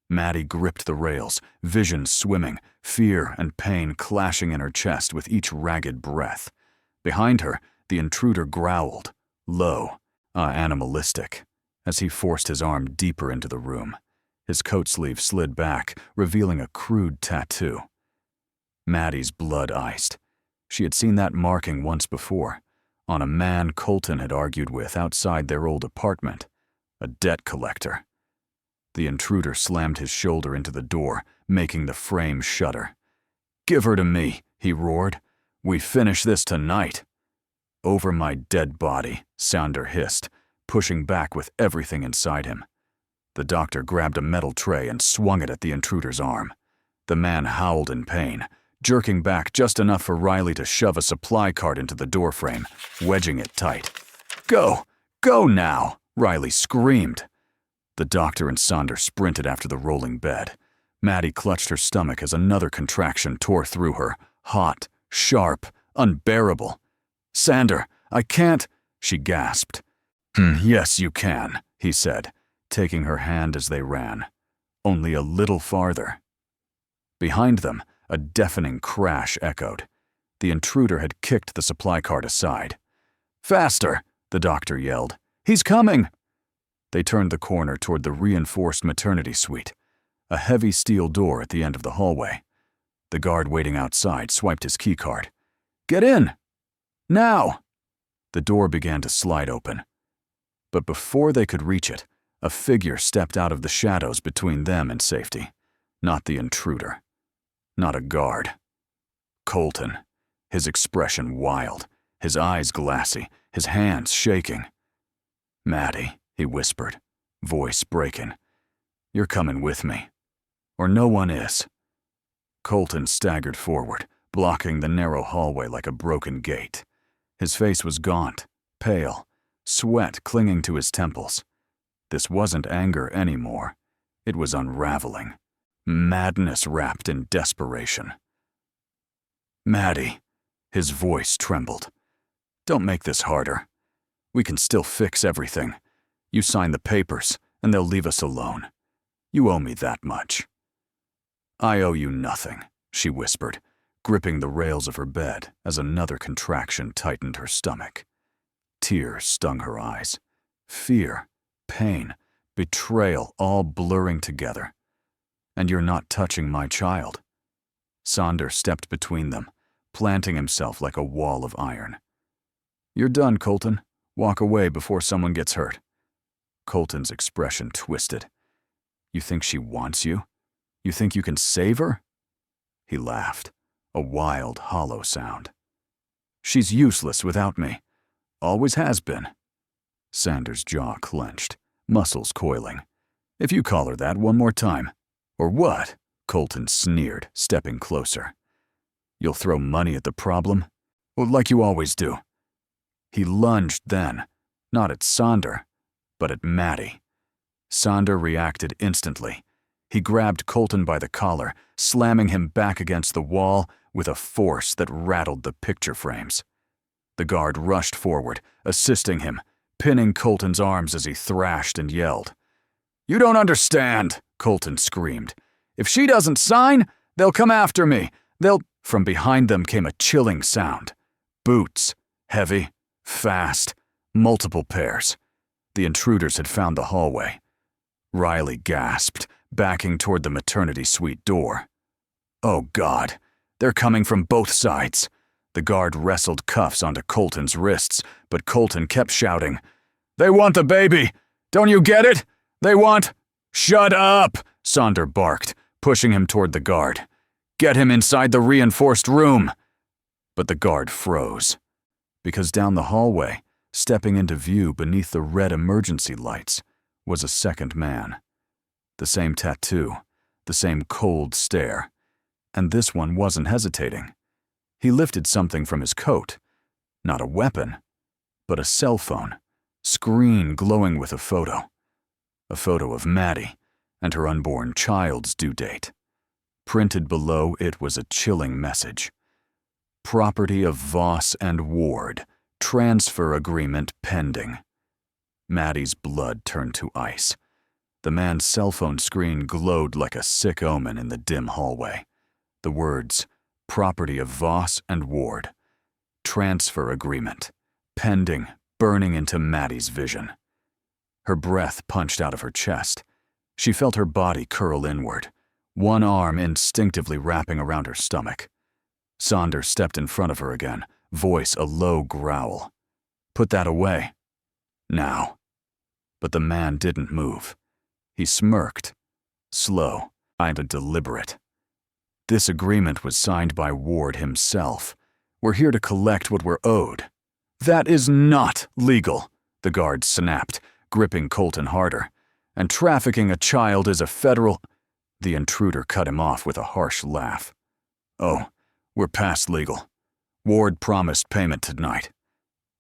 Maddie gripped the rails, vision swimming, fear and pain clashing in her chest with each ragged breath. Behind her, the intruder growled, low, animalistic, as he forced his arm deeper into the room. His coat sleeve slid back, revealing a crude tattoo. Maddie's blood iced. She had seen that marking once before, on a man Colton had argued with outside their old apartment, a debt collector. The intruder slammed his shoulder into the door, making the frame shudder. "Give her to me," he roared. "We finish this tonight." "Over my dead body," Sander hissed, pushing back with everything inside him. The doctor grabbed a metal tray and swung it at the intruder's arm. The man howled in pain, jerking back just enough for Riley to shove a supply cart into the doorframe, wedging it tight. "Go! Go now!" Riley screamed. The doctor and Sander sprinted after the rolling bed. Maddie clutched her stomach as another contraction tore through her, hot, sharp, unbearable. "Sander, I can't," she gasped. "Yes, you can," he said, taking her hand as they ran. Only a little farther. Behind them, a deafening crash echoed. The intruder had kicked the supply cart aside. "Faster!" the doctor yelled. "He's coming!" They turned the corner toward the reinforced maternity suite, a heavy steel door at the end of the hallway. The guard waiting outside swiped his keycard. "Get in! Now!" The door began to slide open. But before they could reach it, a figure stepped out of the shadows between them and safety. Not the intruder. Not a guard. Colton, his expression wild, his eyes glassy, his hands shaking. "Maddie," he whispered, voice breaking. "You're coming with me. Or no one is." Colton staggered forward, blocking the narrow hallway like a broken gate. His face was gaunt, pale, sweat clinging to his temples. This wasn't anger anymore. It was unraveling. Madness wrapped in desperation. "Maddie," his voice trembled. "Don't make this harder. We can still fix everything. You sign the papers, and they'll leave us alone. You owe me that much." "I owe you nothing," she whispered, gripping the rails of her bed as another contraction tightened her stomach. Tears stung her eyes. Fear, pain, betrayal all blurring together. "And you're not touching my child." Sander stepped between them, planting himself like a wall of iron. "You're done, Colton. Walk away before someone gets hurt." Colton's expression twisted. "You think she wants you? You think you can save her?" He laughed, a wild, hollow sound. "She's useless without me. Always has been." Sander's jaw clenched, muscles coiling. "If you call her that one more time." "Or what?" Colton sneered, stepping closer. "You'll throw money at the problem? Well, like you always do." He lunged then, not at Sander, but at Maddie. Sander reacted instantly. He grabbed Colton by the collar, slamming him back against the wall with a force that rattled the picture frames. The guard rushed forward, assisting him, pinning Colton's arms as he thrashed and yelled. "You don't understand," Colton screamed. "If she doesn't sign, they'll come after me. They'll—" From behind them came a chilling sound. Boots, heavy, fast, multiple pairs. The intruders had found the hallway. Riley gasped, backing toward the maternity suite door. "Oh God, they're coming from both sides." The guard wrestled cuffs onto Colton's wrists, but Colton kept shouting, "They want the baby! Don't you get it? They want—" "Shut up!" Sander barked, pushing him toward the guard. "Get him inside the reinforced room!" But the guard froze, because down the hallway, stepping into view beneath the red emergency lights, was a second man. The same tattoo, the same cold stare, and this one wasn't hesitating. He lifted something from his coat, not a weapon, but a cell phone, screen glowing with a photo of Maddie and her unborn child's due date. Printed below it was a chilling message. Property of Voss and Ward. Transfer agreement pending. Maddie's blood turned to ice. The man's cell phone screen glowed like a sick omen in the dim hallway. The words, property of Voss and Ward. Transfer agreement. Pending, burning into Maddie's vision. Her breath punched out of her chest. She felt her body curl inward, one arm instinctively wrapping around her stomach. Sander stepped in front of her again, voice a low growl. Put that away. Now. But the man didn't move. He smirked. Slow, and deliberate. This agreement was signed by Ward himself. We're here to collect what we're owed. That is not legal, the guard snapped, gripping Colton harder. And trafficking a child is a federal... The intruder cut him off with a harsh laugh. Oh, we're past legal. Ward promised payment tonight.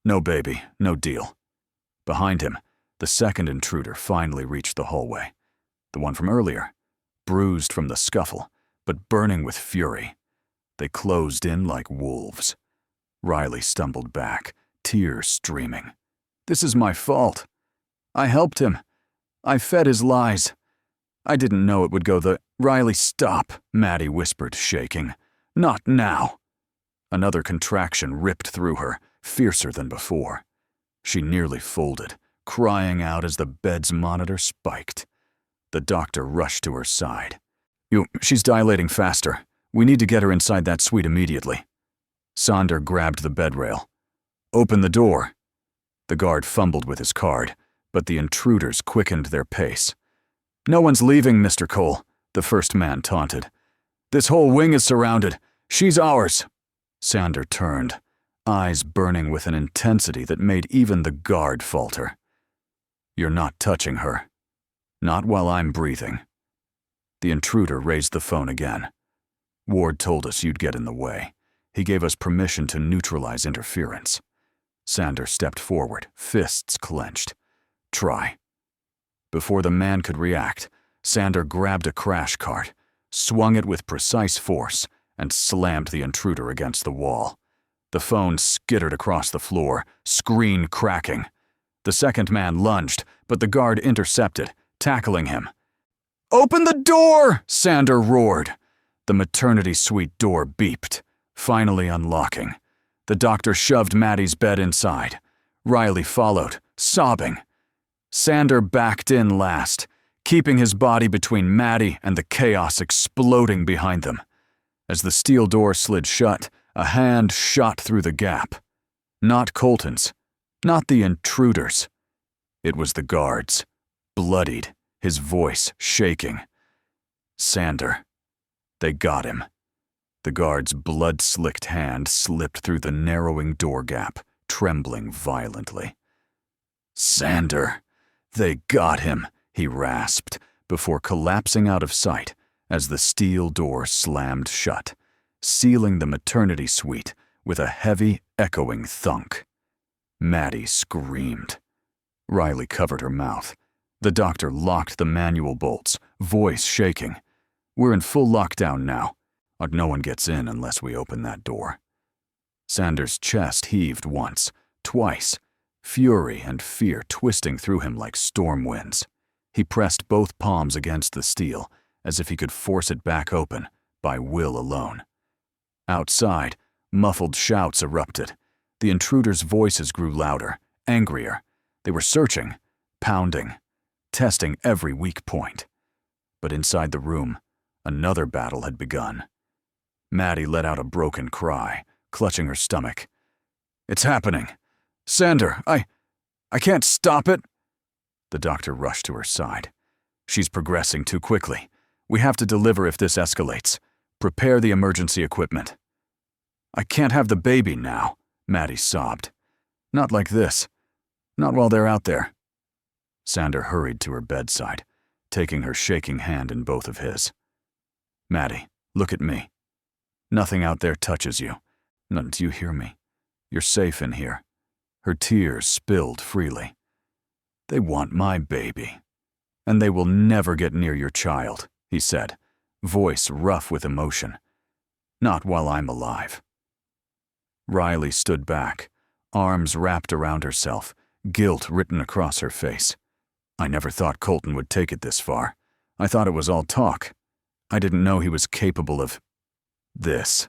No baby, no deal. Behind him, the second intruder finally reached the hallway. The one from earlier, bruised from the scuffle, but burning with fury. They closed in like wolves. Riley stumbled back, tears streaming. This is my fault. I helped him. I fed his lies. I didn't know it would go the... Riley, stop, Maddie whispered, shaking. Not now. Another contraction ripped through her, fiercer than before. She nearly folded, crying out as the bed's monitor spiked. The doctor rushed to her side. She's dilating faster. We need to get her inside that suite immediately. Sander grabbed the bed rail. Open the door. The guard fumbled with his card, but the intruders quickened their pace. No one's leaving, Mr. Cole, the first man taunted. This whole wing is surrounded. She's ours. Sander turned, eyes burning with an intensity that made even the guard falter. You're not touching her. Not while I'm breathing. The intruder raised the phone again. Ward told us you'd get in the way. He gave us permission to neutralize interference. Sander stepped forward, fists clenched. Try. Before the man could react, Sander grabbed a crash cart, swung it with precise force, and slammed the intruder against the wall. The phone skittered across the floor, screen cracking. The second man lunged, but the guard intercepted, tackling him. Open the door! Sander roared. The maternity suite door beeped, finally unlocking. The doctor shoved Maddie's bed inside. Riley followed, sobbing. Sander backed in last, keeping his body between Maddie and the chaos exploding behind them. As the steel door slid shut, a hand shot through the gap. Not Colton's, not the intruder's. It was the guard's, bloodied, his voice shaking. Sander. They got him. The guard's blood-slicked hand slipped through the narrowing door gap, trembling violently. Sander. They got him, he rasped, before collapsing out of sight as the steel door slammed shut, sealing the maternity suite with a heavy, echoing thunk. Maddie screamed. Riley covered her mouth. The doctor locked the manual bolts, voice shaking. We're in full lockdown now. No one gets in unless we open that door. Sander's chest heaved once, twice, fury and fear twisting through him like storm winds. He pressed both palms against the steel, as if he could force it back open, by will alone. Outside, muffled shouts erupted. The intruders' voices grew louder, angrier. They were searching, pounding, testing every weak point. But inside the room, another battle had begun. Maddie let out a broken cry, clutching her stomach. It's happening. Sander, I can't stop it. The doctor rushed to her side. She's progressing too quickly. We have to deliver if this escalates. Prepare the emergency equipment. I can't have the baby now, Maddie sobbed. Not like this. Not while they're out there. Sander hurried to her bedside, taking her shaking hand in both of his. Maddie, look at me. Nothing out there touches you. None, do you hear me? You're safe in here. Her tears spilled freely. They want my baby. And they will never get near your child, he said, voice rough with emotion. Not while I'm alive. Riley stood back, arms wrapped around herself, guilt written across her face. I never thought Colton would take it this far. I thought it was all talk. I didn't know he was capable of this.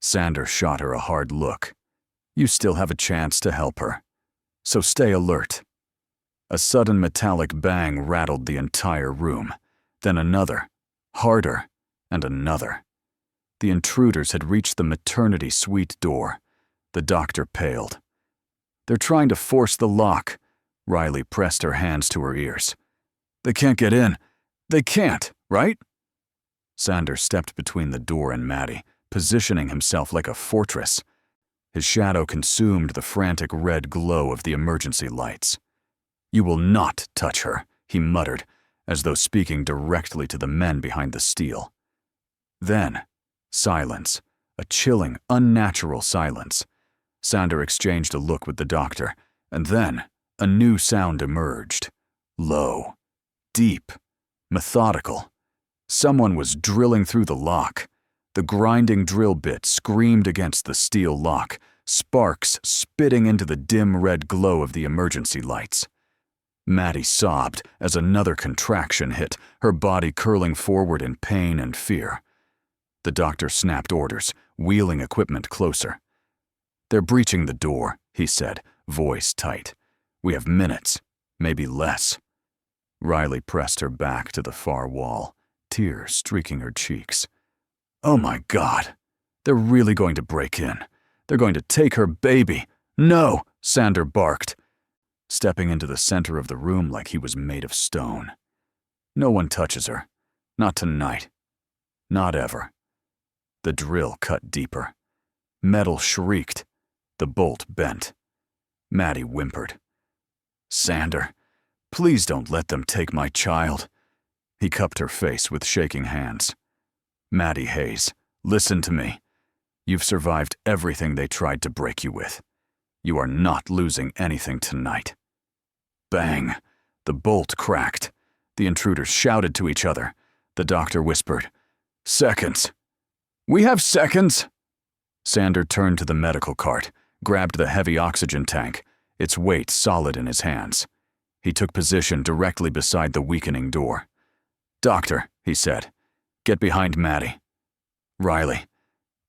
Sander shot her a hard look. You still have a chance to help her. So stay alert. A sudden metallic bang rattled the entire room. Then another, harder, and another. The intruders had reached the maternity suite door. The doctor paled. They're trying to force the lock. Riley pressed her hands to her ears. They can't get in. They can't, right? Sander stepped between the door and Maddie, positioning himself like a fortress. His shadow consumed the frantic red glow of the emergency lights. You will not touch her, he muttered, as though speaking directly to the men behind the steel. Then, silence, a chilling, unnatural silence. Sander exchanged a look with the doctor, and then a new sound emerged. Low, deep, methodical. Someone was drilling through the lock. The grinding drill bit screamed against the steel lock, sparks spitting into the dim red glow of the emergency lights. Maddie sobbed as another contraction hit, her body curling forward in pain and fear. The doctor snapped orders, wheeling equipment closer. They're breaching the door, he said, voice tight. We have minutes, maybe less. Riley pressed her back to the far wall, tears streaking her cheeks. Oh my God, they're really going to break in. They're going to take her baby. No, Sander barked, stepping into the center of the room like he was made of stone. No one touches her. Not tonight. Not ever. The drill cut deeper. Metal shrieked. The bolt bent. Maddie whimpered. Sander, please don't let them take my child. He cupped her face with shaking hands. Maddie Hayes, listen to me. You've survived everything they tried to break you with. You are not losing anything tonight. Bang! The bolt cracked. The intruders shouted to each other. The doctor whispered, Seconds. We have seconds. Sander turned to the medical cart, grabbed the heavy oxygen tank, its weight solid in his hands. He took position directly beside the weakening door. Doctor, he said, get behind Maddie. Riley,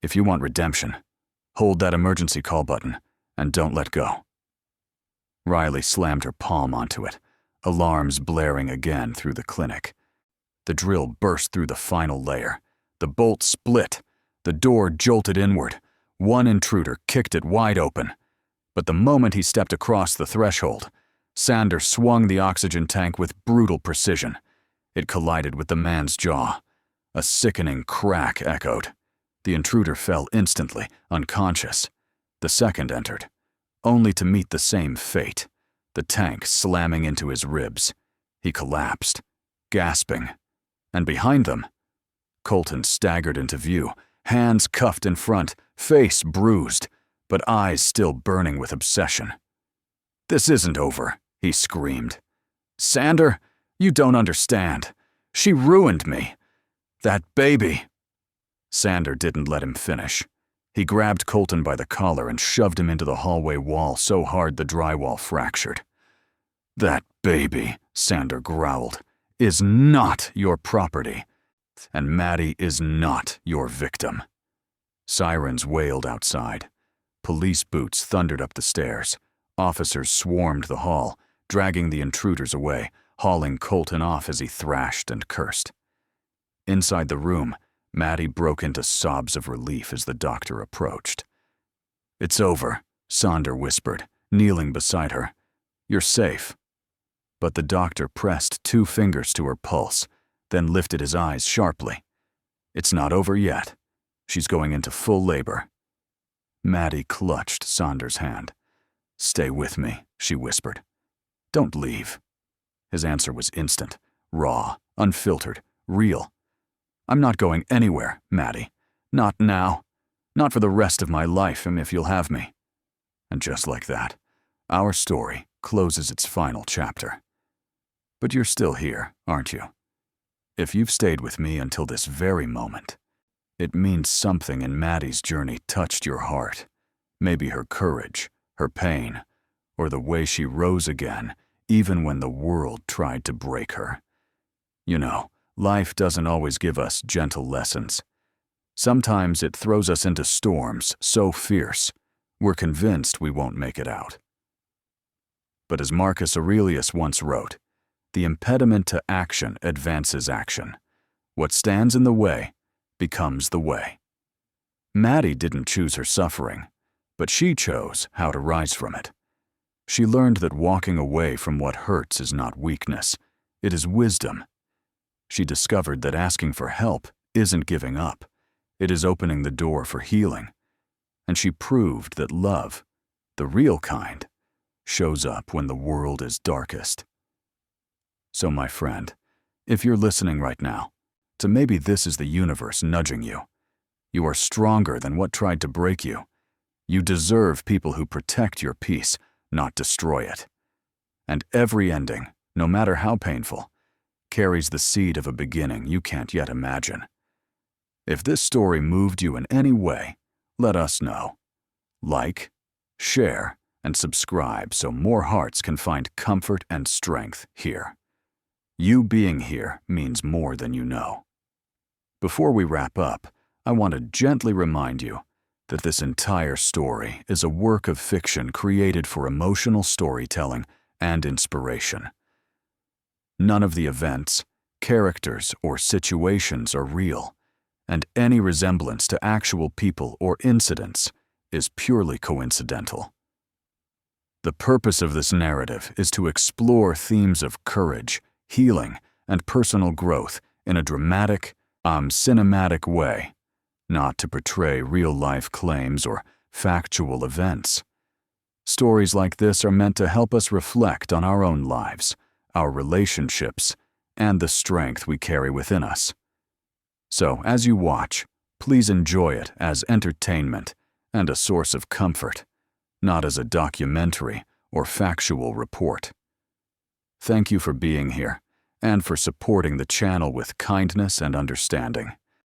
if you want redemption, hold that emergency call button and don't let go. Riley slammed her palm onto it, alarms blaring again through the clinic. The drill burst through the final layer. The bolt split. The door jolted inward. One intruder kicked it wide open. But the moment he stepped across the threshold, Sander swung the oxygen tank with brutal precision. It collided with the man's jaw. A sickening crack echoed. The intruder fell instantly, unconscious. The second entered, only to meet the same fate, the tank slamming into his ribs. He collapsed, gasping. And behind them, Colton staggered into view, hands cuffed in front, face bruised, but eyes still burning with obsession. This isn't over, he screamed. Sander, you don't understand. She ruined me. That baby. Sander didn't let him finish. He grabbed Colton by the collar and shoved him into the hallway wall so hard the drywall fractured. That baby, Sander growled, is not your property, and Maddie is not your victim. Sirens wailed outside. Police boots thundered up the stairs. Officers swarmed the hall, dragging the intruders away, hauling Colton off as he thrashed and cursed. Inside the room, Maddie broke into sobs of relief as the doctor approached. It's over, Sander whispered, kneeling beside her. You're safe. But the doctor pressed 2 fingers to her pulse, then lifted his eyes sharply. It's not over yet. She's going into full labor. Maddie clutched Sander's hand. Stay with me, she whispered. Don't leave. His answer was instant, raw, unfiltered, real. I'm not going anywhere, Maddie. Not now. Not for the rest of my life, if you'll have me. And just like that, our story closes its final chapter. But you're still here, aren't you? If you've stayed with me until this very moment, it means something in Maddie's journey touched your heart. Maybe her courage, her pain, or the way she rose again, even when the world tried to break her. You know, life doesn't always give us gentle lessons. Sometimes it throws us into storms so fierce, we're convinced we won't make it out. But as Marcus Aurelius once wrote, the impediment to action advances action. What stands in the way becomes the way. Maddie didn't choose her suffering, but she chose how to rise from it. She learned that walking away from what hurts is not weakness, it is wisdom. She discovered that asking for help isn't giving up, it is opening the door for healing. And she proved that love, the real kind, shows up when the world is darkest. So my friend, if you're listening right now, to maybe this is the universe nudging you. You are stronger than what tried to break you. You deserve people who protect your peace, not destroy it. And every ending, no matter how painful, carries the seed of a beginning you can't yet imagine. If this story moved you in any way, let us know. Like, share, and subscribe so more hearts can find comfort and strength here. You being here means more than you know. Before we wrap up, I want to gently remind you that this entire story is a work of fiction created for emotional storytelling and inspiration. None of the events, characters, or situations are real, and any resemblance to actual people or incidents is purely coincidental. The purpose of this narrative is to explore themes of courage, healing, and personal growth in a dramatic, cinematic way, not to portray real-life claims or factual events. Stories like this are meant to help us reflect on our own lives, our relationships, and the strength we carry within us. So, as you watch, please enjoy it as entertainment and a source of comfort, not as a documentary or factual report. Thank you for being here and for supporting the channel with kindness and understanding.